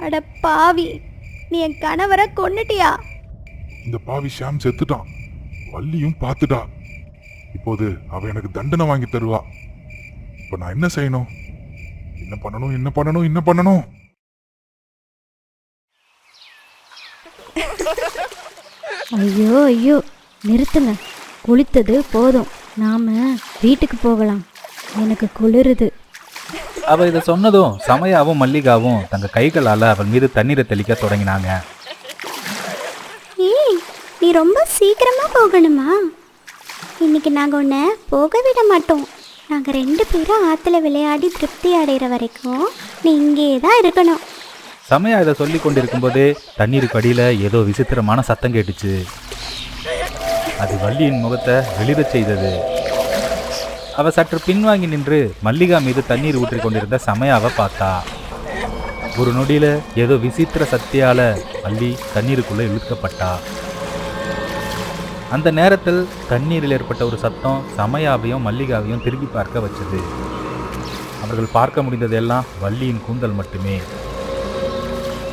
அட பாவி, நீ என் கணவரை கொன்னுட்டியா? இந்த பாவி ஷாம் செத்துட்டான். வள்ளியும் பார்த்துட்டா. இப்போது அவ எனக்கு தண்டனை வாங்கி தருவா. இப்ப நான் என்ன செய்யணும்? என்ன பண்ணணும்? ஐயோ ஐயோ, நிறுத்துங்க. குளித்தது போதும், நாம வீட்டுக்கு போகலாம். எனக்கு குளிருது. அவ இதை சொன்னதும் சமயாவும் மல்லிகாவும் தங்க கைகளால் அவள் மீது தண்ணீரை தெளிக்க தொடங்கினாங்க. ஏய், நீ ரொம்ப சீக்கிரமா போகணுமா? இன்னைக்கு நாங்கள் உன்னை போக விட மாட்டோம். நாங்கள் 2 பேரும் ஆற்றுல விளையாடி திருப்தி அடைகிற வரைக்கும் நீ இங்கே தான் இருக்கணும். சமயா இதை சொல்லி கொண்டிருக்கும் போதே தண்ணீருக்கு அடியில் ஏதோ விசித்திரமான சத்தம் கேட்டுச்சு. அது வள்ளியின் முகத்தை வெளிரச் செய்தது. அவ சற்று பின்வாங்கி நின்று மல்லிகா மீது தண்ணீர் ஊற்றி கொண்டிருந்த சமயாவை பார்த்தா. ஒரு நொடியில ஏதோ விசித்திர சக்தியால வள்ளி தண்ணீருக்குள்ள இழுக்கப்பட்டா. அந்த நேரத்தில் தண்ணீரில் ஏற்பட்ட ஒரு சத்தம் சமயாவையும் மல்லிகாவையும் திரும்பி பார்க்க வச்சது. அவர்கள் பார்க்க முடிந்ததெல்லாம் வள்ளியின் கூந்தல் மட்டுமே.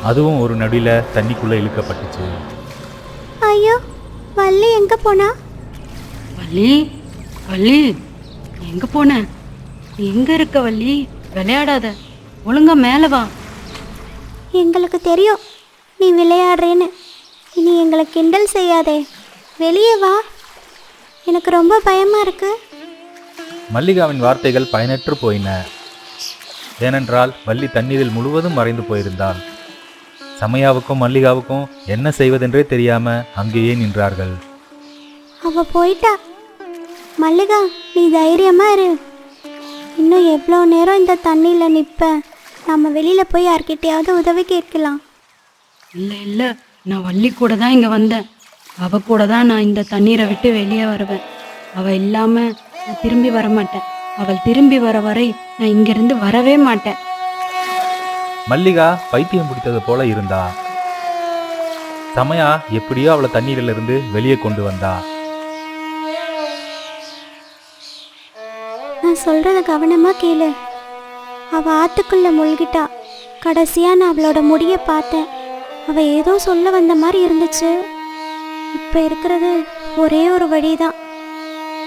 அதுவும் ஒரு நொடியில தண்ணிக்குள்ள இழுக்கப்பட்டுச்சு. ஐயோ, வள்ளி எங்க போனா? வள்ளி, வள்ளி, எங்க போன? எங்க இருக்க வள்ளி? விளையாடாத, ஒழுங்கா மேலே வா. எங்களுக்கு தெரியும் நீ விளையாடுறேன்னு. இனி எங்களை கிண்டல் செய்யாதே, வெளியே வா. எனக்கு ரொம்ப பயமா இருக்கு. மல்லிகாவின் வார்த்தைகள் பயனற்று போயின. ஏனென்றால் வள்ளி தண்ணீரில் முழுவதும் மறைந்து போயிருந்தாள். சமயாவுக்கும் மல்லிகாவுக்கும் என்ன செய்வதென்றே தெரியாம அங்கேயே நின்றார்கள். அவ போயிட்டா. மல்லிகா, நீ தைரியமா இரு. இன்னும் எவ்வளோ நேரம் இந்த தண்ணியில் நிற்ப? நம்ம வெளியில் போய் யார்கிட்டயாவது உதவி கேட்கலாம். இல்லை இல்லை, நான் வள்ளி கூட தான் இங்கே வந்தேன். அவ கூட தான் நான் இந்த தண்ணீரை விட்டு வெளியே வருவேன். அவள் இல்லாமல் நான் திரும்பி வர மாட்டேன். அவள் திரும்பி வர வரை நான் இங்கிருந்து வரவே மாட்டேன். மல்லிகா பைத்தியம் பிடித்தது போல இருந்தா. சமயா எப்படியோ அவளை தண்ணீரிலிருந்து வெளியே கொண்டு வந்தா. நான் சொல்கிறத கவனமாக கேளு. அவள் ஆற்றுக்குள்ளே முழுகிட்டா. கடைசியாக நான் அவளோட முடியை பார்த்தேன். அவள் ஏதோ சொல்ல வந்த மாதிரி இருந்துச்சு. இப்போ இருக்கிறது ஒரே ஒரு வழி தான்.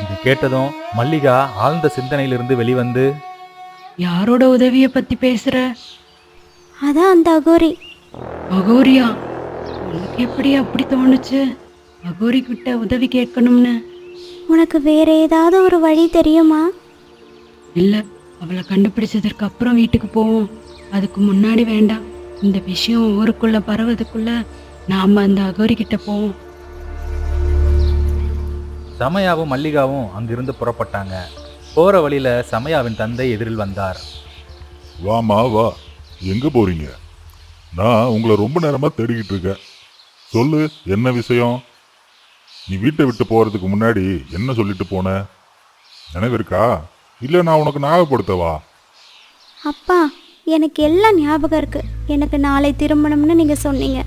இது கேட்டதும் மல்லிகா ஆழ்ந்த சிந்தனையிலிருந்து வெளிவந்து, யாரோட உதவியை பற்றி பேசுகிற? அதான் அந்த அகோரி. அகோரியா? உனக்கு எப்படி அப்படி தோணுச்சு அகோரி கிட்ட உதவி கேட்கணும்னு? உனக்கு வேற ஏதாவது ஒரு வழி தெரியுமா? இல்லை, அவளை கண்டுபிடிச்சதற்கு அப்புறம் வீட்டுக்கு போவோம். அதுக்கு முன்னாடி வேண்டாம். இந்த விஷயம் ஊருக்குள்ள பரவதுக்குள்ள நாம அந்த அகோரி கிட்ட போவோம். சமயாவும் மல்லிகாவும் அங்கிருந்து புறப்பட்டாங்க. போற வழியில சமயாவின் தந்தை எதிரில் வந்தார். வாமா வா, எங்க போறீங்க? நான் உங்களை ரொம்ப நேரமா தேடிக்கிட்டு இருக்கேன். சொல்லு, என்ன விஷயம்? நீ வீட்டை விட்டு போறதுக்கு முன்னாடி என்ன சொல்லிட்டு போன? நினைவு இருக்கா? இல்லை நான் உனக்கு ஞாபகப்படுத்தவா? அப்பா, எனக்கு எல்லாம் ஞாபகம் இருக்குது. எனக்கு நாளை திருமணம்னு நீங்கள் சொன்னீங்க.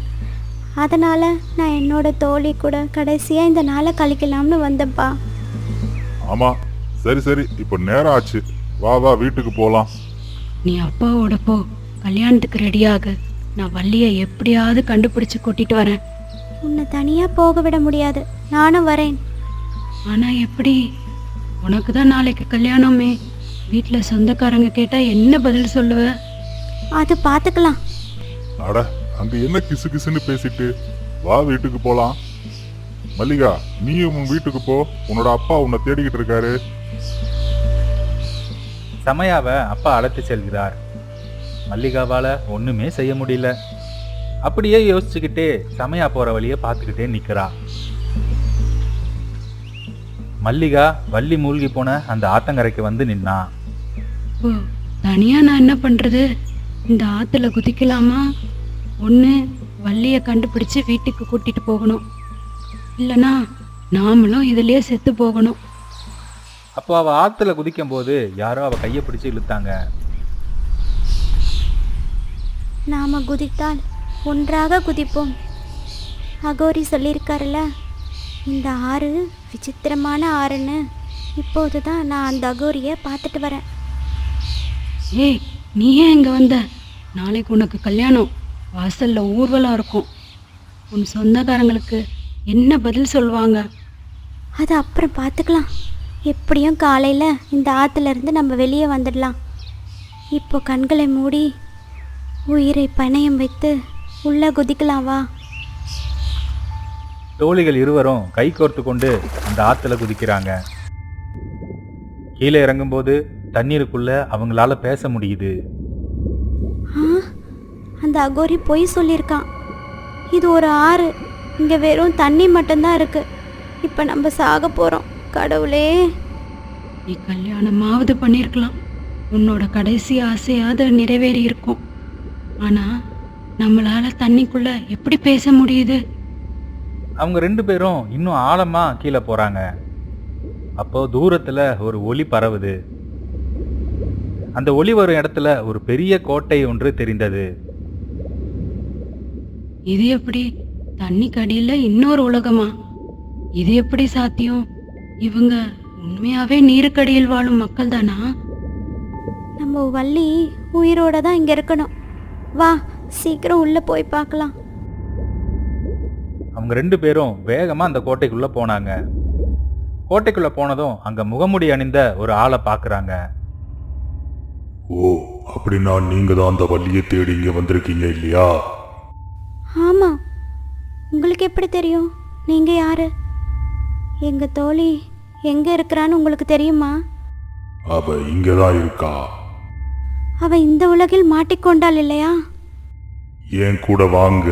அதனால் நான் என்னோட தோழி கூட கடைசியாக இந்த நாளை கழிக்கலாம்னு வந்தேன்ப்பா. ஆமா, சரி சரி, இப்போ நேரம் ஆச்சு. வா வா, வீட்டுக்கு போகலாம். நீ அப்பாவோட போ, கல்யாணத்துக்கு ரெடியாக. நான் வள்ளியை எப்படியாவது கண்டுபிடிச்சு கூட்டிட்டு வரேன். உன்னை தனியாக போக விட முடியாது, நானும் வரேன். ஆனா எப்படி? உனக்கு தான் நாளைக்கு கல்யாணமே. வீட்டில் சொந்தக்காரங்க கேட்டா என்ன பதில் சொல்லுவ? அது பார்த்துக்கலாம். அட, அங்க என்ன கிசு கிசுன்னு பேசிட்டு? வா, வீட்டுக்கு போலாம். மல்லிகா, நீயும் உன் வீட்டுக்கு போ. உன்னோட அப்பா உன்னை தேடிக்கிட்டு இருக்காரு. சமயாவை அப்பா அழைத்து செல்கிறார். மல்லிகாவால ஒண்ணுமே செய்ய முடியல. அப்படியே யோசிச்சுக்கிட்டே சமயா போற வழியை பார்த்துக்கிட்டே நிக்கிறா. மல்லிகா வள்ளி மூழ்கி போன அந்த ஆத்தங்கரைக்கு வந்து நின்னா. ஓ, தனியா நான் என்ன பண்றது? இந்த ஆத்துல குதிக்கலாமா? ஒன்று வள்ளியை கண்டுபிடிச்சு வீட்டுக்கு கூட்டிட்டு போகணும், இல்லைனா நாமளும் இதுலயே செத்து போகணும். அப்போ அவ ஆத்துல குதிக்கும் போது யாரோ அவ கையை பிடிச்சு இழுத்தாங்க. நாம குதித்தால் ஒன்றாக குதிப்போம். அகோரி சொல்லியிருக்காருல்ல, இந்த ஆறு விசித்திரமான ஆறுன்னு. இப்போது தான் நான் அந்த அகோரியை பார்த்துட்டு வரேன். ஏய், நீ ஏன் இங்க வந்த? நாளைக்கு உனக்கு கல்யாணம். வாசல்ல ஊர்வலம் இருக்கும். உன் சொந்தக்காரங்களுக்கு என்ன பதில் சொல்லுவாங்க? அது அப்புறம் பார்த்துக்கலாம். எப்படியும் காலையில் இந்த ஆற்றுல இருந்து நம்ம வெளியே வந்துடலாம். இப்போ கண்களை மூடி உயிரை பணயம் வைத்து உள்ளே குதிக்கலாம் வா. தோழிகள் இருவரும் கை கோர்த்து கொண்டு அந்த ஆற்றுல குதிக்கிறாங்க. கீழே இறங்கும்போது தண்ணீருக்குள்ள அவங்களால பேச முடியுது. அந்த அகோரி பொய் சொல்லியிருக்கான். இது ஒரு ஆறு, இங்கே வெறும் தண்ணி மட்டும்தான் இருக்கு. இப்போ நம்ம சாக போகிறோம். கடவுளே, நீ கல்யாணமாவது பண்ணியிருக்கலாம். உன்னோட கடைசி ஆசையாவது நிறைவேறி இருக்கும். ஆனா நம்மளால தண்ணிக்குள்ள எப்படி பேச முடியுது? அவங்க 2 பேரும் இன்னும் ஆழமா கீழே போறாங்க. அப்போ தூரத்துல ஒரு ஒளி பரவுது. அந்த ஒளி வரும் இடத்துல ஒரு பெரிய கோட்டை ஒன்று தெரிந்தது. இது எப்படி? தண்ணிக்கு அடியில இன்னொரு உலகமா? இது எப்படி சாத்தியம்? இவங்க உண்மையாவே நீருக்கடியில் வாழும் மக்கள் தானா? நம்ம வள்ளி உயிரோட தான் இங்கே இருக்கணும். வா, சீக்கிரம் உள்ளே போய் பார்க்கலாம். அவங்க 2 பேரும் வேகமா அந்த கோட்டைக்குள்ள போனாங்க. கோட்டைக்குள்ள போனதும் அங்க முகமுடி அணிந்த ஒரு ஆளை பார்க்கறாங்க. ஓ, அப்படின்னா நீங்க தான் அந்த வள்ளியை தேடி இங்க வந்திருக்கீங்க இல்லையா? ஆமாம், உங்களுக்கு எப்படி தெரியும்? நீங்கள் யாரு? எங்கள் தோழி எங்கே இருக்கிறான்னு உங்களுக்கு தெரியுமா? அவ இங்கதான் இருக்கா. அவள் இந்த உலகில் மாட்டிக்கொண்டாள் இல்லையா? ஏன் கூட வாங்க.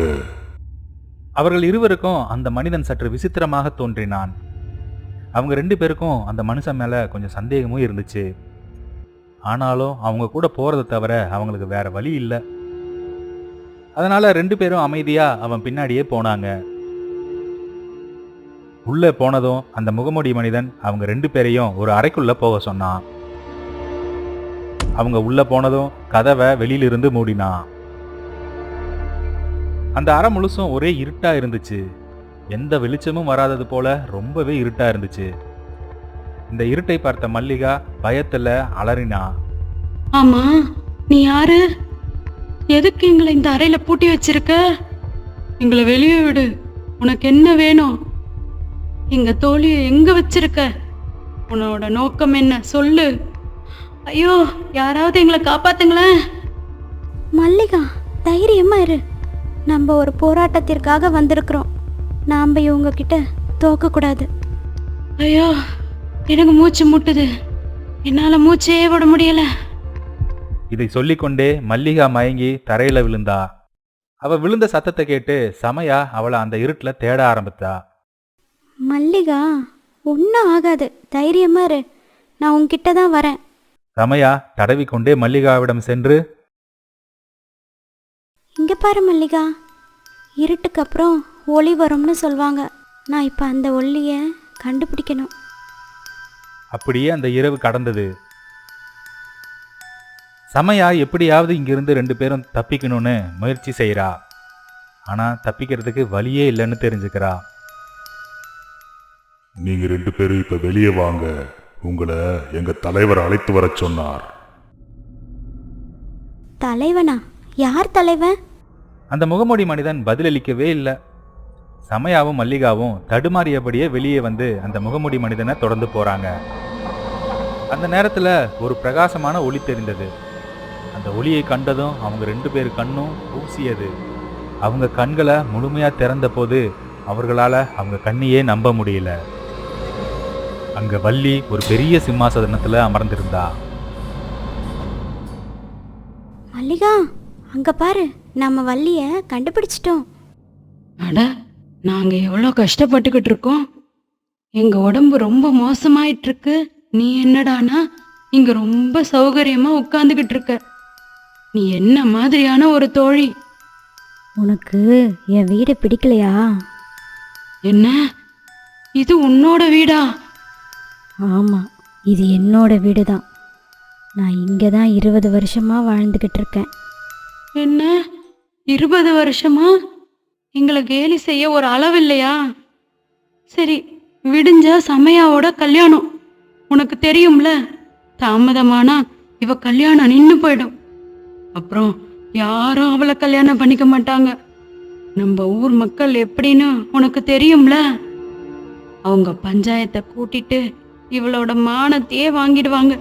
அவர்கள் இருவருக்கும் அந்த மனிதன் சற்று விசித்திரமாக தோன்றினான். அவங்க 2 பேருக்கும் அந்த மனுஷன் மேல கொஞ்சம் சந்தேகமும் இருந்துச்சு. ஆனாலும் அவங்க கூட போறதை தவிர அவங்களுக்கு வேற வழி இல்லை. அதனால 2 பேரும் அமைதியா அவன் பின்னாடியே போனாங்க. உள்ள போனதும் அந்த முகமுடி மனிதன் அவங்க 2 பேரையும் ஒரு அறைக்குள்ள போக சொன்னான். அவங்க உள்ள போனதும் கதவை வெளியிலிருந்து மூடினான். அந்த அறை முழுசும் ஒரே இருட்டா இருந்துச்சு. எந்த வெளிச்சமும் வராதது போல ரொம்பவே இருட்டா இருந்துச்சு. இந்த இருட்டை பார்த்த மல்லிகா பயத்துல அலறினா. ஆமா, நீ யாரு? எதுக்கு எங்களை இந்த அறையில பூட்டி வச்சிருக்க? எங்களை வெளியே விடு. உனக்கு என்ன வேணும்? எங்க தோழியை எங்க வச்சிருக்க? உன்னோட நோக்கம் என்ன சொல்லு. ஐயோ, யாராவது எங்களை காப்பாத்துங்களேன். மல்லிகா, தைரியமா இரு. நம்ம ஒரு போராட்டத்திற்காக வந்திருக்கிறோம். நாம் இவங்க கிட்ட தோக்கக்கூடாது. ஐயோ, எனக்கு மூச்சு முட்டுது. என்னால மூச்சே விட முடியல. இதை சொல்லிக்கொண்டே மல்லிகா மயங்கி தரையில விழுந்தா. அவ விழுந்த சத்தத்தை கேட்டு சமயா அவளை அந்த இருட்டுல தேட ஆரம்பித்தா. மல்லிகா, ஒன்றும் ஆகாது, தைரியமா இரு. நான் உன்கிட்ட தான் வரேன். சமயா தடவிக்கொண்டே மல்லிகாவிடம் சென்று, இங்க பாரு மல்லிகா, இருட்டுக்கு அப்புறம் ஒளி வரும்னு சொல்வாங்க. நான் இப்போ அந்த ஒளியை கண்டுபிடிக்கணும். அப்படியே அந்த இரவு கடந்தது. சமயா எப்படியாவது இங்கிருந்து 2 பேரும் தப்பிக்கணும்னு முயற்சி செய்கிறா. ஆனா தப்பிக்கிறதுக்கு வழியே இல்லைன்னு தெரிஞ்சுக்கிறா. நீங்க 2 பேரும் இப்ப வெளியே வாங்க. உங்களை எங்க தலைவர் அழைத்து வர சொன்னார். தலைவனா? யார் தலைவன்? அந்த முகமூடி மனிதன் பதிலளிக்கவே இல்லை. சமயாவும் மல்லிகாவும் தடுமாறியபடியே வெளியே வந்து அந்த முகமூடி மனிதனை தொடர்ந்து போறாங்க. அந்த நேரத்துல ஒரு பிரகாசமான ஒளி தெரிந்தது. அந்த ஒளியை கண்டதும் அவங்க 2 பேர் கண்ணும் பூசியது. அவங்க கண்களை முழுமையா திறந்த போது அவர்களால அவங்க கண்ணையே நம்ப முடியல. அங்க வள்ளி ஒரு பெரிய சிம்மாசனத்துல அமர்ந்திருந்தா. மல்லிகா, அங்க பாரு, நம்ம வள்ளிய கண்டுபிடிச்சிட்டோம். அட, நாங்க எவ்வளோ கஷ்டப்பட்டுக்கிட்டு இருக்கோம். எங்க உடம்பு ரொம்ப மோசமாயிட்டு இருக்கு. நீ என்னடானா இங்க ரொம்ப சௌகரியமா உட்கார்ந்துகிட்டு இருக்க. நீ என்ன மாதிரியான ஒரு தோழி? உனக்கு என் வீடு பிடிக்கலையா? என்ன, இது உன்னோட வீடா? ஆமாம், இது என்னோட வீடு தான். நான் இங்கே தான் 20 வருஷமாக வாழ்ந்துக்கிட்டு இருக்கேன். என்ன, 20 வருஷமா? எங்களை கேலி செய்ய ஒரு அளவு இல்லையா? சரி, விடிஞ்சா சமயாவோட கல்யாணம். உனக்கு தெரியும்ல, தாமதமானா இவ கல்யாணம் நின்று போயிடும். அப்புறம் யாரும் அவளை கல்யாணம் பண்ணிக்க மாட்டாங்க. நம்ம ஊர் மக்கள் எப்படின்னு உனக்கு தெரியும்ல. அவங்க பஞ்சாயத்தை கூட்டிட்டு இவளோட மானத்தையே வாங்கிடுவாங்க.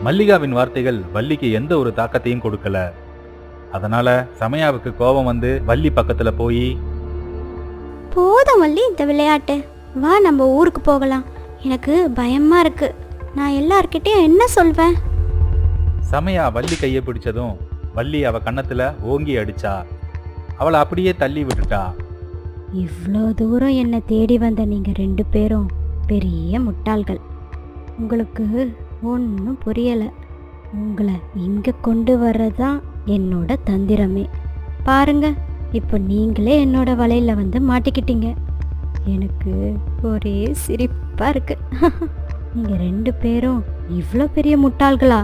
மல்லிகாவின் வார்த்தைகள் வள்ளிக்கு எந்த ஒரு தாக்கத்தையும் கொடுக்கல. அதனால சமயாவுக்கு கோபம் வந்து வள்ளி பக்கத்துல போய், போதும் வள்ளி இந்த விளையாட்டு, வா நம்ம ஊருக்கு போகலாம். எனக்கு பயமா இருக்கு. நான் எல்லார்கிட்டயும் என்ன சொல்வேன்? சமயா வள்ளி கையை பிடிச்சதும் வள்ளி அவ கன்னத்துல ஓங்கி அடிச்சா. அவளை அப்படியே தள்ளி விட்டுட்டா. இவ்வளோ தூரம் என்னை தேடி வந்த நீங்கள் 2 பேரும் பெரிய முட்டாள்கள். உங்களுக்கு ஒன்றும் புரியலை. உங்களை இங்கே கொண்டு வர்றது தான் என்னோட தந்திரமே. பாருங்க, இப்போ நீங்களே என்னோட வலையில் வந்து மாட்டிக்கிட்டீங்க. எனக்கு ஒரே சிரிப்பாக இருக்கு. நீங்கள் 2 பேரும் இவ்வளோ பெரிய முட்டாள்களா?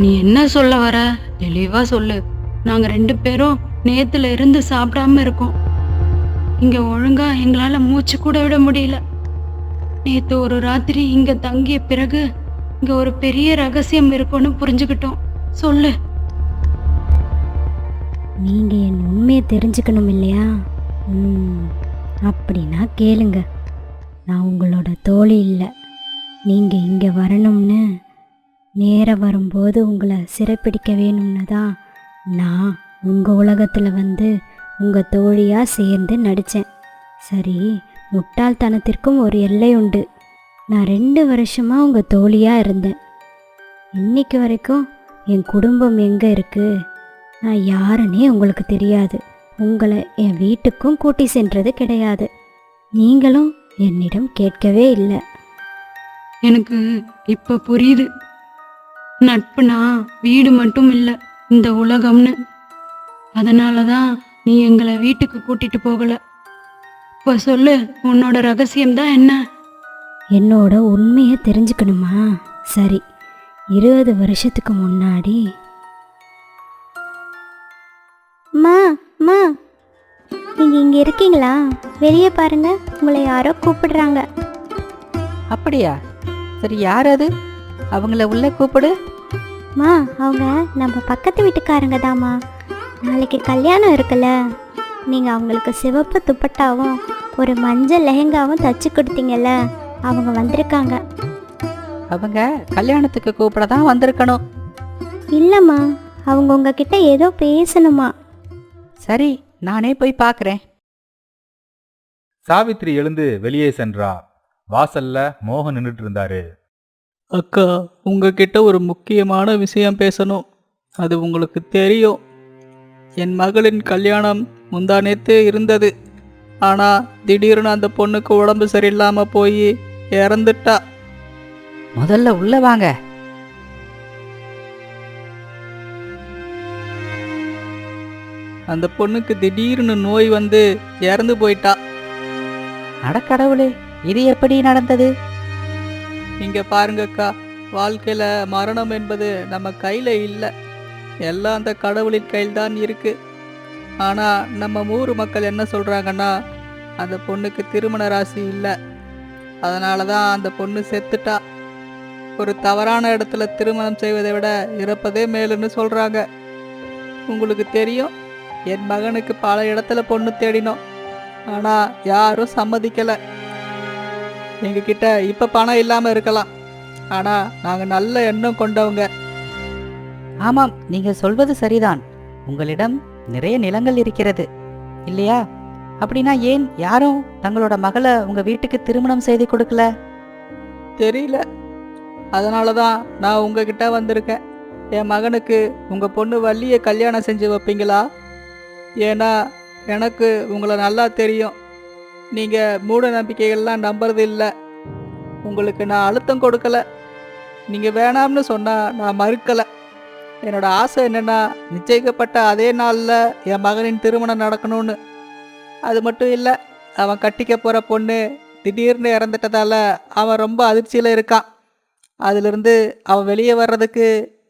நீ என்ன சொல்ல வர? தெளிவா சொல்லு. நாங்க 2 பேரும் நேத்துல இருந்து சாப்பிடாம இருக்கோம். இங்க ஒழுங்கா எங்களால மூச்சு கூட விட முடியல. நேத்து ஒரு ராத்திரி இங்க தங்கிய பிறகு இங்க ஒரு பெரிய ரகசியம் இருக்கும்னு புரிஞ்சுக்கிட்டோம். சொல்லு. நீங்கள் என் உண்மையை தெரிஞ்சுக்கணும் இல்லையா? அப்படின்னா கேளுங்க. நான் உங்களோட தோழி இல்லை. நீங்கள் இங்கே வரணும்னு, நேரம் வரும்போது உங்களை சிறைப்பிடிக்க வேணும்னு தான் நான் உங்கள் உலகத்தில் வந்து உங்கள் தோழியாக சேர்ந்து நடித்தேன். சரி, முட்டாள்தனத்திற்கும் ஒரு எல்லை உண்டு. நான் 2 வருஷமாக உங்கள் தோழியாக இருந்தேன். இன்னைக்கு வரைக்கும் என் குடும்பம் எங்கே இருக்குது, நான் யாருன்னே உங்களுக்கு தெரியாது. உங்களை என் வீட்டுக்கும் கூட்டி சென்றது கிடையாது. நீங்களும் என்னிடம் கேட்கவே இல்லை. எனக்கு இப்ப புரியுது. நட்புனா வீடு மட்டும் இல்லை, இந்த உலகம்னு. அதனாலதான் நீ எங்களை வீட்டுக்கு கூட்டிட்டு போகல. இப்ப சொல்லு, உன்னோட ரகசியம் தான் என்ன? என்னோட உண்மையை தெரிஞ்சுக்கணுமா? சரி, 20 வருஷத்துக்கு முன்னாடி மா நீங்கள் இங்கே இருக்கீங்களா? வெளியே பாருங்க, உங்களை யாரோ கூப்பிடுறாங்க. அப்படியா? சரி, யார் அது? அவங்கள உள்ளே கூப்பிடு. அவங்க நம்ம பக்கத்து வீட்டுக்காரங்க தாம்மா. நாளைக்கு கல்யாணம் இருக்குல்ல, நீங்கள் அவங்களுக்கு சிவப்பு துப்பட்டாவும் ஒரு மஞ்சள் லெஹெங்காவும் தச்சு கொடுத்தீங்கல்ல, அவங்க வந்திருக்காங்க. அவங்க கல்யாணத்துக்கு கூப்பிட தான் வந்திருக்கணும். இல்லைம்மா, அவங்க உங்ககிட்ட ஏதோ பேசணுமா. சரி, நானே போய் பார்க்குறேன். சாவித்திரி எழுந்து வெளியே சென்றா. வாசல்ல மோகன் நின்றுட்டு இருந்தாரு. அக்கா, உங்ககிட்ட ஒரு முக்கியமான விஷயம் பேசணும். அது உங்களுக்கு தெரியும். என் மகளின் கல்யாணம் முந்தானேத்து இருந்தது. ஆனால் திடீர்னு அந்த பொண்ணுக்கு உடம்பு சரியில்லாமல் போய் இறந்துட்டா. முதல்ல உள்ள வாங்க. அந்த பொண்ணுக்கு திடீர்னு நோய் வந்து இறந்து போயிட்டா. அடக்கடவுளே, இது எப்படி நடந்தது? இங்க பாருங்கக்கா, வாழ்க்கையில மரணம் என்பது நம்ம கையில இல்லை. எல்லாம் அந்த கடவுளின் கையில் தான் இருக்கு. ஆனா நம்ம ஊர் மக்கள் என்ன சொல்றாங்கன்னா, அந்த பொண்ணுக்கு திருமண ராசி இல்லை, அதனால தான் அந்த பொண்ணு செத்துட்டா. ஒரு தவறான இடத்துல திருமணம் செய்வதை விட இறப்பதே மேலுன்னு சொல்றாங்க. உங்களுக்கு தெரியும், என் மகனுக்கு பல இடத்துல பொண்ணு தேடினோம், ஆனா யாரும் சம்மதிக்கல. எங்ககிட்ட இப்ப பணம் இல்லாம இருக்கலாம், ஆனா நாங்க நல்ல எண்ணம் கொண்டவங்க. ஆமாம், நீங்க சொல்வது சரிதான். உங்களிடம் நிறைய நிலங்கள் இருக்கிறது இல்லையா? அப்படின்னா ஏன் யாரும் தங்களோட மகளை உங்க வீட்டுக்கு திருமணம் செய்து கொடுக்கல? தெரியல, அதனால தான் நான் உங்ககிட்ட வந்திருக்கேன். என் மகனுக்கு உங்க பொண்ணு வள்ளியை கல்யாணம் செஞ்சு வைப்பீங்களா? ஏன்னா எனக்கு உங்களை நல்லா தெரியும். நீங்க மூட நம்பிக்கைகள்லாம் நம்புறது இல்லை. உங்களுக்கு நான் அழுத்தம் கொடுக்கல. நீங்க வேணாம்னு சொன்னா நான் மறுக்கல. என்னோட ஆசை என்னன்னா, நிச்சயிக்கப்பட்ட அதே நாளில் என் மகனின் திருமணம் நடக்கணும்னு. அது மட்டும் இல்லை, அவன் கட்டிக்க போகிற பொண்ணு திடீர்னு இறந்துட்டதால அவன் ரொம்ப அதிர்ச்சியில் இருக்கான். அதிலிருந்து அவன் வெளியே வர்றதுக்கு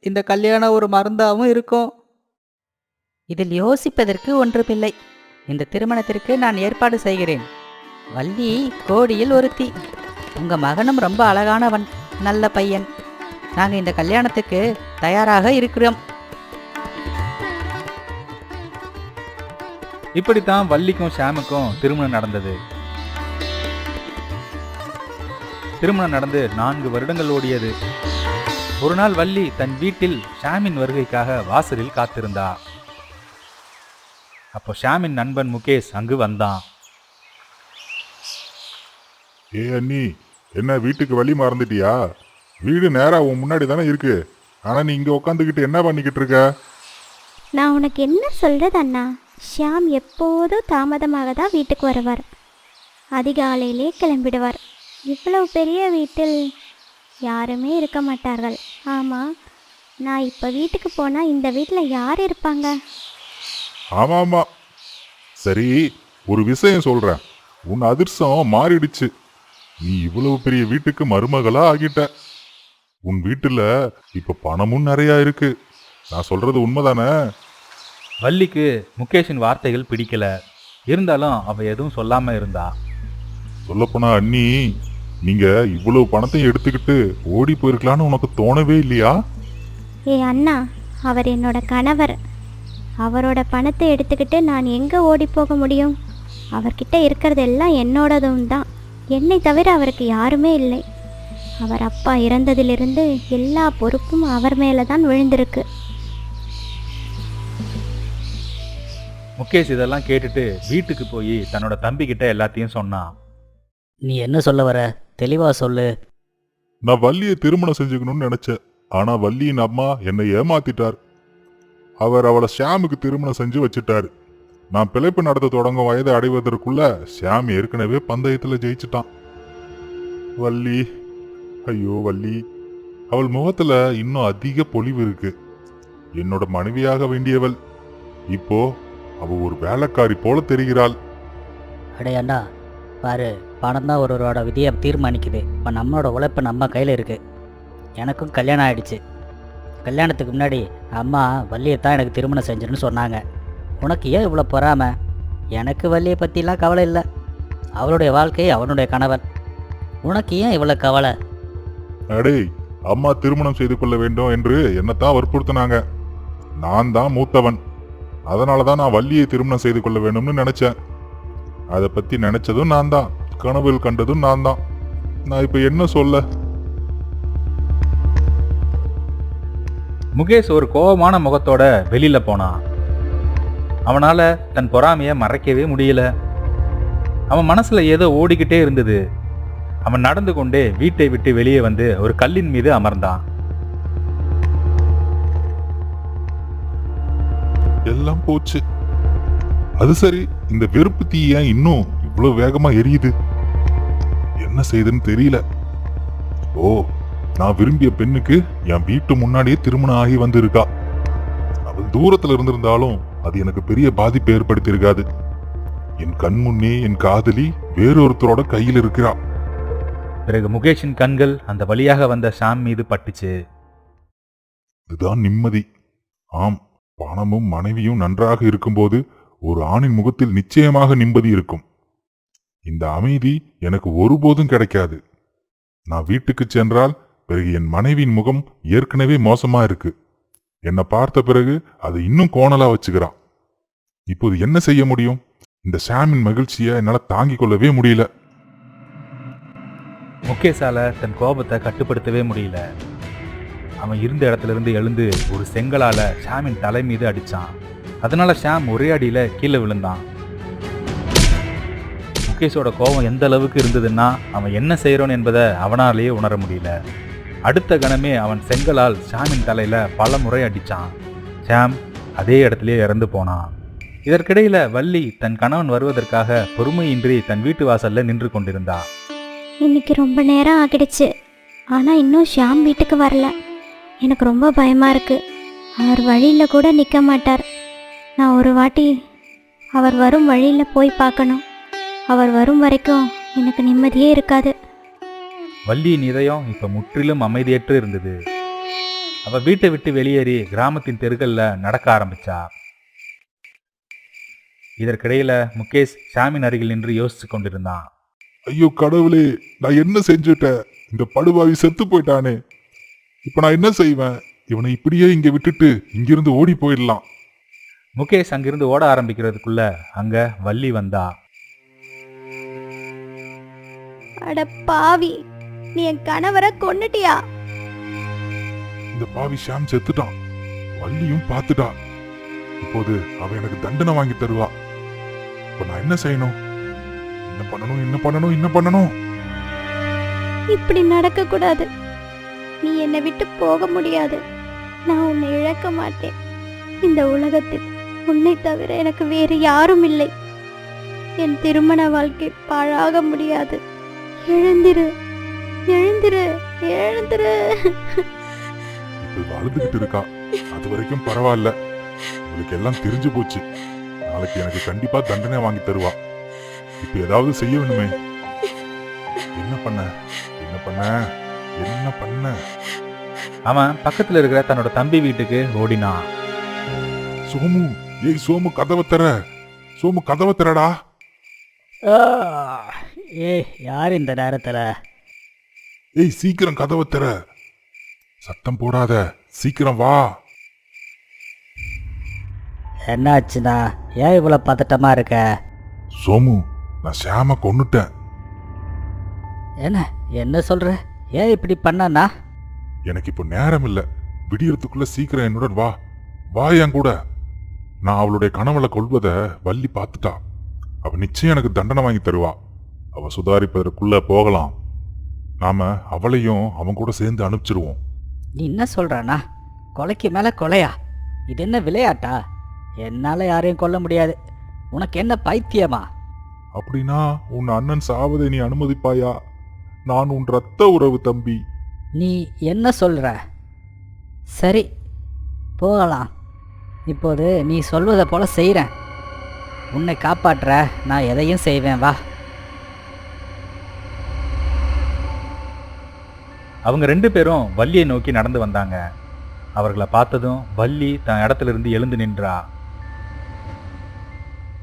இந்த கல்யாணம் ஒரு மருந்தாகவும் இருக்கும். இதில் யோசிப்பதற்கு ஒன்றுமில்லை. இந்த திருமணத்திற்கு நான் ஏற்பாடு செய்கிறேன். வள்ளி கோடியில் ஒருத்தி. உங்க மகனும் ரொம்ப அழகானவன், நல்ல பையன். நாங்கள் இந்த கல்யாணத்துக்கு தயாராக இருக்கிறோம். இப்படித்தான் வள்ளிக்கும் ஷாமுக்கும் திருமணம் நடந்தது. திருமணம் நடந்து 4 வருடங்கள் ஓடியது. ஒரு நாள் வள்ளி தன் வீட்டில் ஷாமின் வருகைக்காக வாசலில் காத்திருந்தா. அப்போ ஷாமின் நண்பன் முகேஷ் அங்கு வந்தான். ஏ அண்ணி, என்ன வீட்டுக்கு வழி மறந்துட்டியா? வீடு நேரா உன் முன்னாடி தானே இருக்கு. ஆனா நீ இங்க உட்காந்துக்கிட்டு என்ன பண்ணிக்கிட்டு இருக்க? நான் உனக்கு என்ன சொல்கிறது அண்ணா, ஷியாம் எப்போதும் தாமதமாக தான் வீட்டுக்கு வருவார். அதிகாலையிலே கிளம்பிடுவார். இவ்வளவு பெரிய வீட்டில் யாருமே இருக்க மாட்டார்கள். ஆமாம், நான் இப்போ வீட்டுக்கு போனால் இந்த வீட்டில் யார் இருப்பாங்க? ஆமா ஆமா, சரி, ஒரு விஷயம் சொல்றேன். உன் அதிர்ஷ்டம் மாறிடுச்சு. நீ இவ்வளவு பெரிய வீட்டுக்கு மருமகளா ஆகிட்ட. உன் வீட்டுல இப்ப பணமும் நிறைய இருக்கு. நான் சொல்றது உண்மைதானே? வள்ளிக்கு முகேஷின் வார்த்தைகள் பிடிக்கல. இருந்தாலும் அவ எதுவும் சொல்லாம இருந்தா. சொல்லப்போனா அண்ணி, நீங்க இவ்வளவு பணத்தையும் எடுத்துக்கிட்டு ஓடி போயிருக்கலான்னு உனக்கு தோணவே இல்லையா? ஏ அண்ணா, அவர் என்னோட கணவர். அவரோட பணத்தை எடுத்துக்கிட்டு நான் எங்கே ஓடி போக முடியும்? அவர்கிட்ட இருக்கிறதெல்லாம் என்னோடதும் தான். என்னை தவிர அவருக்கு யாருமே இல்லை. அவர் அப்பா இறந்ததிலிருந்து எல்லா பொறுப்பும் அவர் மேலே தான் விழுந்திருக்கு. முகேஷ் இதெல்லாம் கேட்டுட்டு வீட்டுக்கு போய் தன்னோட தம்பி கிட்ட எல்லாத்தையும் சொன்னான். நீ என்ன சொல்ல வர? தெளிவா சொல்லு. நான் வள்ளியை திருமணம் செஞ்சுக்கணும்னு நினைச்சேன். ஆனா வள்ளியின் அம்மா என்னை ஏமாத்திட்டார். அவர் அவளை ஷியாமுக்கு திருமணம் செஞ்சு வச்சுட்டாரு. நான் பிழைப்பு நடத்த தொடங்கும் வயதை அடைவதற்குள்ள ஷியாம் ஏற்கனவே பந்தயத்துல ஜெயிச்சிட்டான். வள்ளி, ஐயோ வள்ளி, அவள் முகத்துல இன்னும் அதிக பொலிவு இருக்கு. என்னோட மனைவியாக வேண்டியவள் இப்போ அவ ஒரு வேலைக்காரி போல தெரிகிறாள். அடே அண்ணா, பாரு, பணம் தான் ஒருவரோட விதியை தீர்மானிக்குது. இப்போ நம்மளோட உழைப்பு நம்ம கையில் இருக்கு. எனக்கும் கல்யாணம் ஆயிடுச்சு. கல்யாணத்துக்கு முன்னாடி அம்மா வள்ளியை தான் எனக்கு திருமணம் செஞ்சிருன்னு சொன்னாங்க. உனக்கு ஏன் இவ்வளோ பொறாம? எனக்கு வள்ளியை பற்றிலாம் கவலை இல்லை. அவளுடைய வாழ்க்கை அவனுடைய கணவன். உனக்கு ஏன் இவ்வளோ கவலை? அடே, அம்மா திருமணம் செய்து கொள்ள வேண்டும் என்று என்னத்தான் வற்புறுத்தினாங்க. நான் தான் மூத்தவன். அதனாலதான் நான் வள்ளியை திருமணம் செய்து கொள்ள வேணும்னு நினைச்சேன். அதை பத்தி நினைச்சதும் நான் தான், கனவில் கண்டதும் நான் தான். நான் இப்ப என்ன சொல்ல? முகேஷ் ஒரு கோபமான முகத்தோட வெளியில போனான். அவனால தன் பொறாமைய மறைக்கவே முடியல. அவன் மனசுல ஏதோ ஓடிக்கிட்டே இருந்தது. அவன் நடந்து கொண்டே வீட்டை விட்டு வெளியே வந்து ஒரு கல்லின் மீது அமர்ந்தான். எல்லாம் போச்சு. அது சரி, இந்த வெறுப்பு தீ ஏன் இன்னும் இவ்வளவு வேகமா எரியுது? என்ன செய்யுதுன்னு தெரியல. ஓ, நான் விரும்பிய பெண்ணுக்கு என் வீட்டு முன்னாடியே திருமணம் ஆகி வந்து இருக்கா. அவள் தூரத்துல இருந்திருந்தாலும் அது எனக்கு பெரிய பாதிப்பை ஏற்படுத்தி இருக்காது. என் கண் முன்னே என் காதலி வேறொருத்தரோட கையில் இருக்கிறா. பிறகு முகேஷின் கண்கள் அந்த வழியாக வந்த ஷாம் மீது பட்டுச்சு. இதுதான் நிம்மதி. ஆம், பணமும் மனைவியும் நன்றாக இருக்கும்போது ஒரு ஆணின் முகத்தில் நிச்சயமாக நிம்மதி இருக்கும். இந்த அமைதி எனக்கு ஒருபோதும் கிடைக்காது. நான் வீட்டுக்கு சென்றால் பிறகு என் மனைவியின் முகம் ஏற்கனவே மோசமா இருக்கு. என்னை பார்த்த பிறகு அதை இன்னும் கோணலா வச்சுக்கிறான். இப்போது என்ன செய்ய முடியும்? இந்த ஷாமின் மகிழ்ச்சியை என்னால தாங்கிக் கொள்ளவே முடியல. முகேஷால தன் கோபத்தை கட்டுப்படுத்தவே முடியல. அவன் இருந்த இடத்துல இருந்து எழுந்து ஒரு செங்கலால ஷாமின் தலை மீது அடிச்சான். அதனால ஷாம் ஒரே அடியில கீழே விழுந்தான். முகேஷோட கோபம் எந்த அளவுக்கு இருந்ததுன்னா அவன் என்ன செய்யறான் என்பதை அவனாலேயே உணர முடியல. அடுத்த கணமே அவன் செங்கலால் ஷாமின் தலையில பல முறை அடிச்சான். ஷாம் அதே இடத்திலே இறந்து போனான். இதற்கிடையில வள்ளி தன் கணவன் வருவதற்காக பொறுமையின்றி தன் வீட்டு வாசல்ல நின்று கொண்டிருந்தா. இன்னைக்கு ரொம்ப நேரம் ஆகிடுச்சு, ஆனால் இன்னும் ஷியாம் வீட்டுக்கு வரல. எனக்கு ரொம்ப பயமாக இருக்கு. அவர் வழியில் கூட நிற்க மாட்டார். நான் ஒரு வாட்டி அவர் வரும் வழியில் போய் பார்க்கணும். அவர் வரும் வரைக்கும் எனக்கு நிம்மதியே இருக்காது. வள்ளியின் இதயம் இப்ப முற்றிலும் அமைதியற்று இருந்தது. அவ வீட்டை விட்டு வெளியேறி கிராமத்தின் தெருக்கள்ல நடக்க ஆரம்பிச்சா. இதற்கிடையில முகேஷ் ஷாமின் அருகில் நின்று யோசிச்சு கொண்டிருந்தான். ஐயோ கடவுளே, நான் என்ன செஞ்சுட்டேன்? இந்த படுபாவி செத்து போயிட்டானே. இப்ப நான் என்ன செய்வேன்? இவனை இப்படியே இங்க விட்டுட்டு இங்கிருந்து ஓடி போயிடலாம். முகேஷ் அங்கிருந்து ஓட ஆரம்பிக்கிறதுக்குள்ள அங்க வள்ளி வந்தா. அட பாவி, நீ என் கணவரை கொன்னுட்டியா? இந்த பாவி ஷாம் செத்துட்டான். வள்ளியும் பார்த்துட்டா. இப்போது அவ எனக்கு தண்டனை வாங்கி தருவா. இப்ப நான் என்ன செய்யணும்? என்ன பண்ணணும்? இப்படி நடக்க கூடாது. நீ என்னை விட்டு போக முடியாது. நான் உன்னை இழக்க மாட்டேன். இந்த உலகத்தில் உன்னை தவிர எனக்கு வேறு யாரும் இல்லை. என் திருமண வாழ்க்கை பாழாக முடியாது. எழுந்திரு, எழுந்திரு, எழுந்திரு. இப்ப அழுதுகிட்டு இருக்கா. அது வரைக்கும் பரவாயில்ல. உங்களுக்கு எல்லாம் தெரிஞ்சு போச்சு. நாளைக்கு எனக்கு கண்டிப்பா தண்டனை வாங்கி தருவா. இப்ப ஏதாவது செய்ய வேணுமே. என்ன பண்ண? அவன் பக்கத்துல இருக்கிற தன்னோட தம்பி வீட்டுக்கு ஓடினான். சோமு, ஏய் சோமு, கதவை திறடா. ஏய், யார் இந்த நேரத்துல? ஏய், சீக்கிரம் கதவை திற. சத்தம் போடாத, சீக்கிரம் வா. என்னாச்சுண்ணா? ஏன் இவ்வளோ பதட்டமா இருக்க? சோமு, நான் ஷாம கொன்னுட்டேன். என்ன சொல்ற? ஏன் இப்படி பண்ணனா? எனக்கு இப்போ நேரம் இல்ல. விடியறதுக்குள்ள சீக்கிரம் என்னுடன் வா என் கூட. நான் அவளுடைய கனவுல கொள்வத வள்ளி பார்த்துட்டா. அவ நிச்சயம் எனக்கு தண்டனை வாங்கி தருவா. அவ சுதாரிப்பதற்குள்ள போகலாம். நாம அவளையும் அவன் கூட சேர்ந்து அனுப்பிச்சிருவோம். நீ என்ன சொல்றானா? கொலைக்கு மேல கொலையா? இது என்ன விளையாட்டா? என்னால யாரையும் கொல்ல முடியாது. உனக்கு என்ன பைத்தியமா? அப்படின்னா உன் அண்ணன் சாவதை நீ அனுமதிப்பாயா? நான் உன் ரத்த உறவு தம்பி. நீ என்ன சொல்ற? சரி, போகலாம். இப்போது நீ சொல்வதை போல செய்கிறேன். உன்னை காப்பாற்ற நான் எதையும் செய்வேன், வா. அவங்க 2 பேரும் வள்ளியை நோக்கி நடந்து வந்தாங்க. அவர்களை பார்த்ததும் வள்ளி தன் இடத்துல இருந்து எழுந்து நின்றா.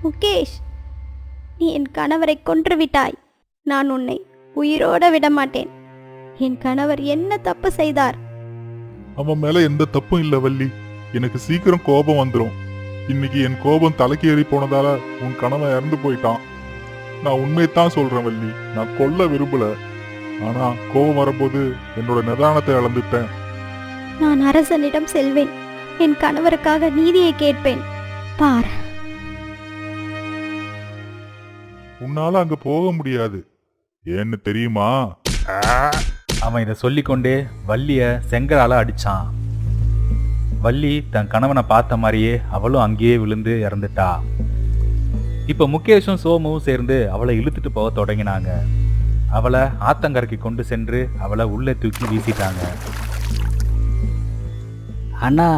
முகேஷ், நீ என் கணவரை கொன்று விட்டாய். நான் உன்னை உயிரோட விட மாட்டேன். என் கணவர் என்ன தப்பு செய்தார்? அவன் மேல எந்த தப்பும் இல்ல வள்ளி. எனக்கு சீக்கிரம் கோபம் வந்துடும். இன்னைக்கு என் கோபம் தலைக்கு ஏறி போனதால உன் கணவன் இறந்து போயிட்டான். நான் உண்மையத்தான் சொல்றேன் வள்ளி. நான் கொல்ல விரும்பல. ஆனா கோபம் வரும்போது என்னோட நிதானத்தை இழந்துட்டேன். நான் அரசனிடம் செல்வேன். என் கணவருக்காக நீதியை கேட்பேன். பார், உன்னால அங்க போக முடியாது. ஏன்னு தெரியுமா? அவன் இதை சொல்லிக்கொண்டே வள்ளிய செங்கலால அடிச்சான். வள்ளி தன் கணவனை பார்த்த மாதிரியே அவளும் அங்கேயே விழுந்து இறந்துட்டா. இப்ப முகேஷும் சோமுவும் சேர்ந்து அவளை இழுத்துட்டு போக தொடங்கினாங்க. அவளை ஆத்தங்கரைக்கு கொண்டு சென்று அவளை உள்ளே தூக்கி வீசிட்டாங்க. அண்ணா,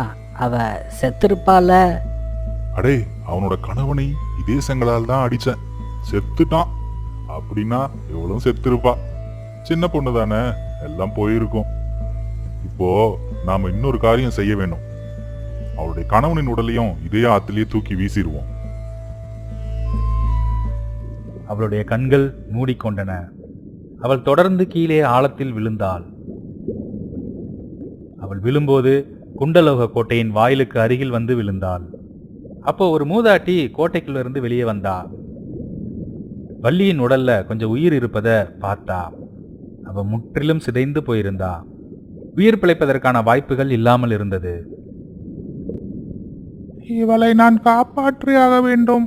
அவ செத்திருப்பால. அடே, அவனோட கணவனை இதே செங்கலால் தான் அடிச்சேன். செத்துட்டான். அப்படின்னா எவ்வளவு செத்துருப்பா. சின்ன பொண்ணு தானே, எல்லாம் போயிருக்கும். இப்போ நாம இன்னொரு காரியம் செய்ய வேணும். அவளுடைய கணவனின் உடலையும் இதே ஆத்திலேயே தூக்கி வீசிடுவோம். அவளுடைய கண்கள் மூடிக்கொண்டன. அவள் தொடர்ந்து கீழே ஆழத்தில் விழுந்தாள். அவள் விழும்போது குண்டலோக கோட்டையின் வாயிலுக்கு அருகில் வந்து விழுந்தாள். அப்போ ஒரு மூதாட்டி கோட்டைக்குள்ள இருந்து வெளியே வந்தா. வள்ளியின் உடல்ல கொஞ்சம் உயிர் இருப்பத பார்த்தா. அவ முற்றிலும் சிதைந்து போயிருந்தா. உயிர் பிழைப்பதற்கான வாய்ப்புகள் இல்லாமல் இருந்தது. இவளை நான் காப்பாற்றியாக வேண்டும்.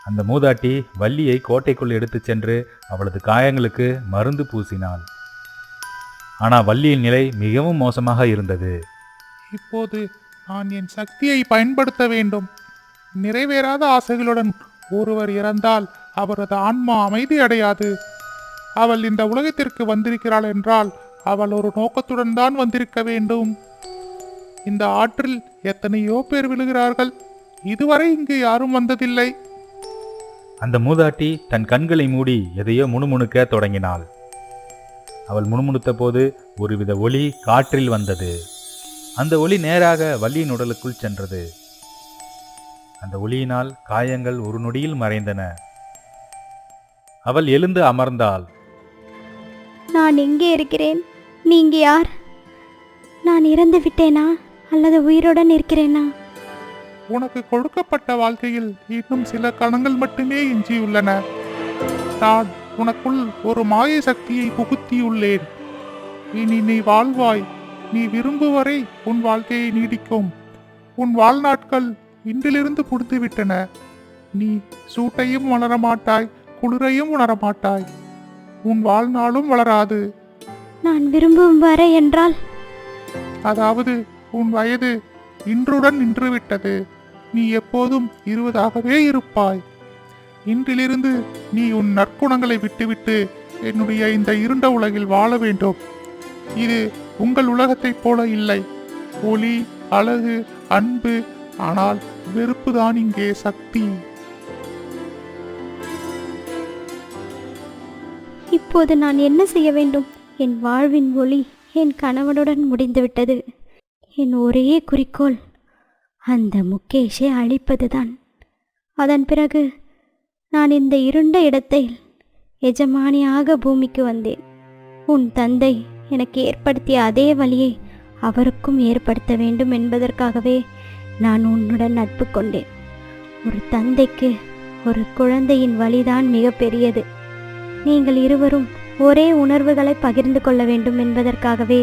அந்த மூதாட்டி வள்ளியை கோட்டைக்குள் எடுத்து சென்று அவளது காயங்களுக்கு மருந்து பூசினாள். ஆனா வள்ளியின் நிலை மிகவும் மோசமாக இருந்தது. இப்போது நான் என் சக்தியை பயன்படுத்த வேண்டும். நிறைவேறாத ஆசைகளுடன் ஒருவர் இறந்தால் அவரது ஆன்மா அமைதி அடையாது. அவள் இந்த உலகத்திற்கு வந்திருக்கிறாள் என்றால் அவள் ஒரு நோக்கத்துடன் தான் வந்திருக்க வேண்டும். இந்த ஆற்றில் எத்தனையோ பேர் விழுகிறார்கள். இதுவரை இங்கு யாரும் வந்ததில்லை. அந்த மூதாட்டி தன் கண்களை மூடி எதையோ முணுமுணுக்க தொடங்கினாள். அவள் முணுமுணுத்த போது ஒருவித ஒளி காற்றில் வந்தது. அந்த ஒளி நேராக வள்ளியின் உடலுக்குள் சென்றது. அந்த ஒளியினால் காயங்கள் ஒரு நொடியில் மறைந்தன. அவள் எழுந்து அமர்ந்தாள். நான் எங்கே இருக்கிறேன்? நீங்க யார்? நான் இறந்து விட்டேனா? அல்லது உயிருடன் இருக்கிறேனா? உனக்கு கொடுக்கப்பட்ட வாழ்க்கையில் இன்னும் சில கணங்கள் மட்டுமே எஞ்சியுள்ளன. நான் உனக்குள் ஒரு மாய சக்தியை புகுத்தியுள்ளேன். இனி நீ வாழ்வாய். நீ விரும்புவரை உன் வாழ்க்கையை நீடிக்கும். உன் வாழ்நாட்கள் இன்றிலிருந்து புடுத்துவிட்டன. நீ சூட்டையும் உணரமாட்டாய், குளிரையும் உணரமாட்டாய். உன் வாழ்நாளும் வளராது. நான் விரும்பும் வரை என்றால்? அதாவது உன் வயது இன்றுடன் நின்றுவிட்டது. நீ எப்போதும் 20ஆகவே இருப்பாய். இன்றிலிருந்து நீ உன் நற்குணங்களை விட்டுவிட்டு என்னுடைய இந்த இருண்ட உலகில் வாழ வேண்டும். இது உங்கள் உலகத்தைப் போல இல்லை. ஒளி, அழகு, அன்பு, ஆனால் வெறுப்புதான் இங்கே சக்தி. இப்போது நான் என்ன செய்ய வேண்டும்? என் வாழ்வின் ஒளி என் கணவனுடன் முடிந்துவிட்டது. என் ஒரே குறிக்கோள் அந்த முகேஷை அழிப்பதுதான். அதன் பிறகு நான் இந்த இருண்ட இடத்தில் எஜமானியாக பூமிக்கு வந்தேன். உன் தந்தை எனக்கு ஏற்படுத்திய அதே வழியை அவருக்கும் ஏற்படுத்த வேண்டும் என்பதற்காகவே நான் உன்னுடன் நட்பு கொண்டேன். ஒரு தந்தைக்கு ஒரு குழந்தையின் வழிதான் மிக பெரியது. நீங்கள் இருவரும் ஒரே உணர்வுகளை பகிர்ந்து கொள்ள வேண்டும் என்பதற்காகவே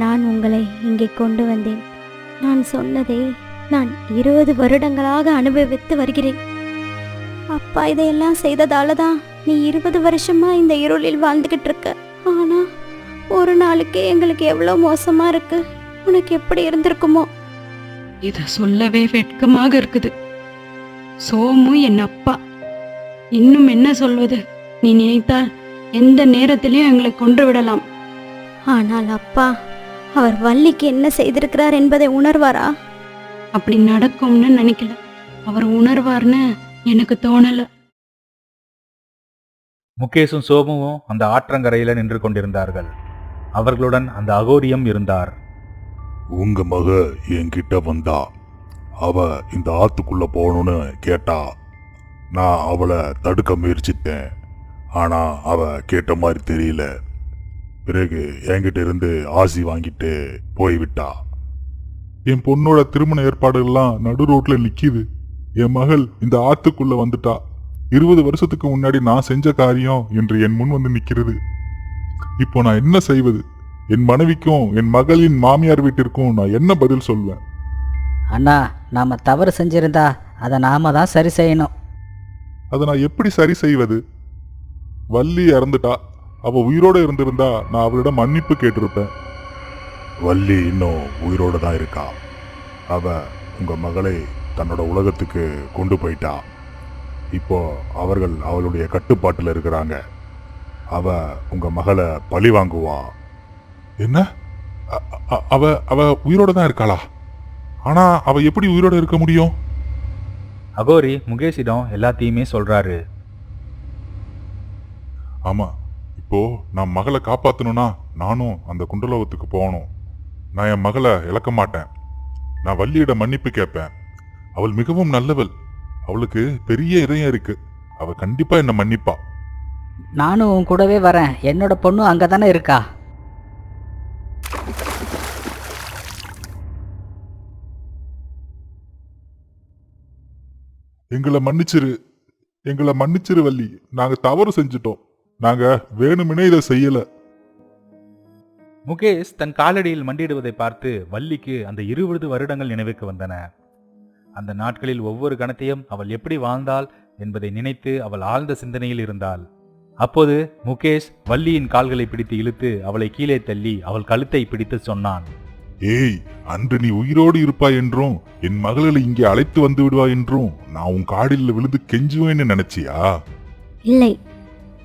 நான் உங்களை இங்கே கொண்டு வந்தேன். நான் சொன்னதை நான் 20 வருடங்களாக அனுபவித்து வருகிறேன். அப்பா இதையெல்லாம் செய்ததால தான் நீ 20 வருஷமா இந்த இருளில் வாழ்ந்துகிட்டு இருக்க. ஆனா ஒரு நாளுக்கே எங்களுக்கு எவ்வளோ மோசமா இருக்கு. உனக்கு எப்படி இருந்திருக்குமோ? இத சொல்லவே வெட்கமாக இருக்குது. சோமு என் அப்பா. இன்னும் என்ன சொல்வது? நீ நினைத்தால் எந்த நேரத்திலையும் எங்களை கொன்று விடலாம். ஆனால் அப்பா அவர் வள்ளிக்கு என்ன செய்திருக்கிறார் என்பதை உணர்வாரா? அப்படி நடக்கும்னு நினைக்கல. அவர் உணர்வார்னு எனக்கு தோணல. முகேஷும் சோமுவும் அந்த ஆற்றங்கரையில நின்று கொண்டிருந்தார்கள். அவர்களுடன் அந்த அகோரியம் இருந்தார். உங்க மக என்கிட்ட வந்தா. அவ இந்த ஆத்துக்குள்ள போகணும்னு கேட்டா. நான் அவளை தடுக்க முயற்சித்தேன். ஆனா அவ கேட்ட மாதிரி தெரியல. பிறகு என்கிட்ட இருந்து ஆசி வாங்கிட்டு போய்விட்டா. என் பொண்ணோட திருமண ஏற்பாடுகள்லாம் நடு ரோட்ல நிக்கிது. என் மகள் இந்த ஆத்துக்குள்ள வந்துட்டா. 20 வருஷத்துக்கு முன்னாடி நான் செஞ்ச காரியம் என்று என் முன் வந்து நிக்கிறது. இப்போ நான் என்ன செய்வது? என் மனைவிக்கும் என் மகளின் மாமியார் வீட்டிற்கும் நான் என்ன பதில் சொல்வேன்? அண்ணா, நாம தவறு செஞ்சிருந்தா அதை நாம தான் சரி செய்யணும். அதை நான் எப்படி சரி செய்வது? வள்ளி இறந்துட்டா. அவ உயிரோட இருந்திருந்தா நான் அவளிடம் மன்னிப்பு கேட்டிருப்பேன். வள்ளி இன்னும் உயிரோட தான் இருக்கா. அவ உங்க மகளை தன்னோட உலகத்துக்கு கொண்டு போயிட்டா. இப்போ அவர்கள் அவளுடைய கட்டுப்பாட்டில் இருக்கிறாங்க. அவ உங்க மகளை பழி வாங்குவா. என்ன? அவ அவ உயிரோட தான் இருக்காளா? ஆனா அவ எப்படி உயிரோட இருக்க முடியும்? அகோரி முகேஷிடம் எல்லாத்தையுமே சொல்றாரு. ஆமா, இப்போ நான் மகளை காப்பாத்தணும்னா நானும் அந்த குண்டலோகத்துக்கு போகணும். நான் என் மகளை இழக்க மாட்டேன். நான் வள்ளியிடம் மன்னிப்பு கேட்பேன். அவள் மிகவும் நல்லவள். அவளுக்கு பெரிய இதயம் இருக்கு. அவ கண்டிப்பா என்ன மன்னிப்பா. நானும் உன் கூடவே வரேன். என்னோட பொண்ணு அங்கே தானே இருக்கா. எங்களை மன்னிச்சிரு வள்ளி. நாங்க தவறு செஞ்சிட்டோம். நாங்க வேணுமினே இதை செய்யல. முகேஷ் தன் காலடியில் மண்டியிடுவதை பார்த்து வள்ளிக்கு அந்த 20 வருடங்கள் நினைவுக்கு வந்தன. அந்த நாட்களில் ஒவ்வொரு கணத்தையும் அவள் எப்படி வாழ்ந்தாள் என்பதை நினைத்து அவள் ஆழ்ந்த சிந்தனையில் இருந்தாள். அப்போது முகேஷ் வள்ளியின் கால்களை பிடித்து இழுத்து அவளை கீழே தள்ளி அவள் கழுத்தை பிடித்து சொன்னான். ஏய், அன்று நீ உயிரோடு இருப்பாய் என்றும் என் மகளை இங்கே அழைத்து வந்து விடுவாய் என்றும் நான் உன் காடில் விழுந்து கெஞ்சுவேன்னு நினைச்சியா? இல்லை,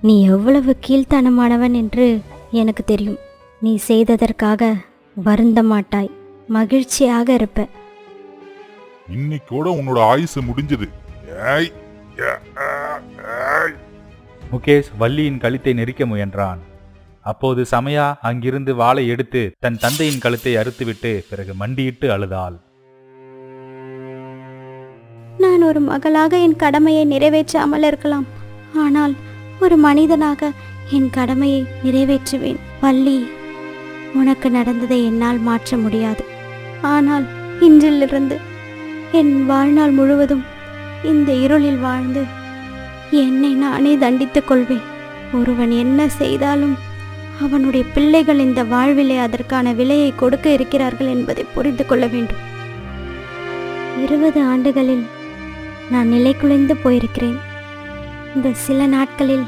நீ எவ்வளவு கீழ்த்தனமானவன் என்று எனக்கு தெரியும். நீ செய்ததற்காக வருந்த மாட்டாய், மகிழ்ச்சியாக இருப்ப. இன்னைக்கூட உன்னோட ஆயுசு முடிஞ்சது. ஏய், முகேஷ் வள்ளியின் கழுத்தை நெரிக்க முயன்றான். அப்போது சமயா அங்கிருந்து வாளை எடுத்து தன் தந்தையின் கழுத்தை அறுத்துவிட்டு பிறகு மண்டியிட்டு அழுதாள். நான் ஒரு மகளாக என் கடமையை நிறைவேற்றாமல் இருக்கலாம். ஆனால் ஒரு மனிதனாக என் கடமையை நிறைவேற்றுவேன். வள்ளி, உனக்கு நடந்ததை என்னால் மாற்ற முடியாது. ஆனால் இன்றிலிருந்து என் வாழ்நாள் முழுவதும் இந்த இருளில் வாழ்ந்து என்னை நானே தண்டித்துக் கொள்வேன். ஒருவன் என்ன செய்தாலும் அவனுடைய பிள்ளைகள் இந்த வாழ்விலே அதற்கான விலையை கொடுக்க இருக்கிறார்கள் என்பதை புரிந்து கொள்ள வேண்டும். 20 ஆண்டுகளில் நான் நிலை குலைந்து போயிருக்கிறேன். இந்த சில நாட்களில்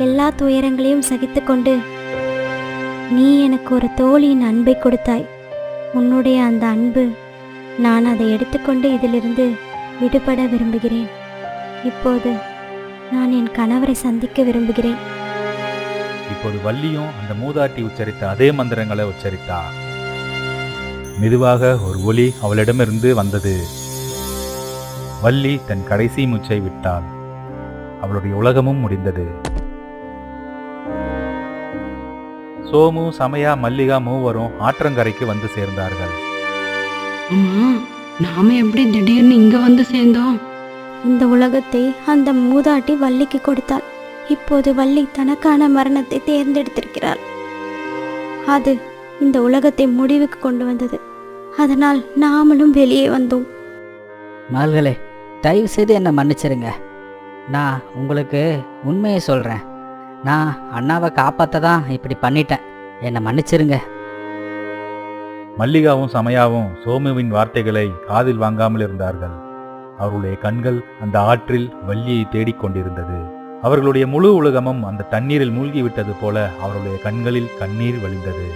எல்லா துயரங்களையும் சகித்துக்கொண்டு நீ எனக்கு ஒரு தோழியின் அன்பை கொடுத்தாய். உன்னுடைய அந்த அன்பு, நான் அதை எடுத்துக்கொண்டு இதிலிருந்து விடுபட விரும்புகிறேன். இப்போது நான் என் கணவரை சந்திக்க விரும்புகிறேன். இப்போது வள்ளியும் அந்த மூதாட்டி உச்சரித்த அதே மந்திரங்களை உச்சரித்தார். மெதுவாக ஒரு ஒலி அவளிடமிருந்து வந்தது. வள்ளி தன் கடைசி மூச்சை விட்டாள். அவளுடைய உலகமும் முடிந்தது. சோமு, சமயா, மல்லிகா மூவரும் ஆற்றங்கரைக்கு வந்து சேர்ந்தார்கள். அம்மா, நாம எப்படி திடீர்னு இங்க வந்து சேர்ந்தோம்? இந்த உலகத்தை அந்த மூதாட்டி வள்ளிக்கு கொடுத்தாள். இப்போது வள்ளி தனக்கான மரணத்தை தேர்ந்தெடுத்திருக்கிறாள். அது இந்த உலகத்தை முடிவுக்கு கொண்டு வந்தது. அதனால் நாமளும் வெளியே வந்தோம். மகளே, தயவு செய்து என்னை மன்னிச்சிருங்க. நான் உங்களுக்கு உண்மையை சொல்கிறேன். நான் அண்ணாவை காப்பாற்ற தான் இப்படி பண்ணிட்டேன். என்னை மன்னிச்சிருங்க. மல்லிகாவும் சமயாவும் சோமுவின் வார்த்தைகளை காதில் வாங்காமல் இருந்தார்கள். அவர்களுடைய கண்கள் அந்த ஆற்றில் வள்ளியை தேடிக்கொண்டிருந்தது. அவர்களுடைய முழு உலகமும் அந்த தண்ணீரில் மூழ்கிவிட்டது போல அவர்களுடைய கண்களில் கண்ணீர் வழிந்தது.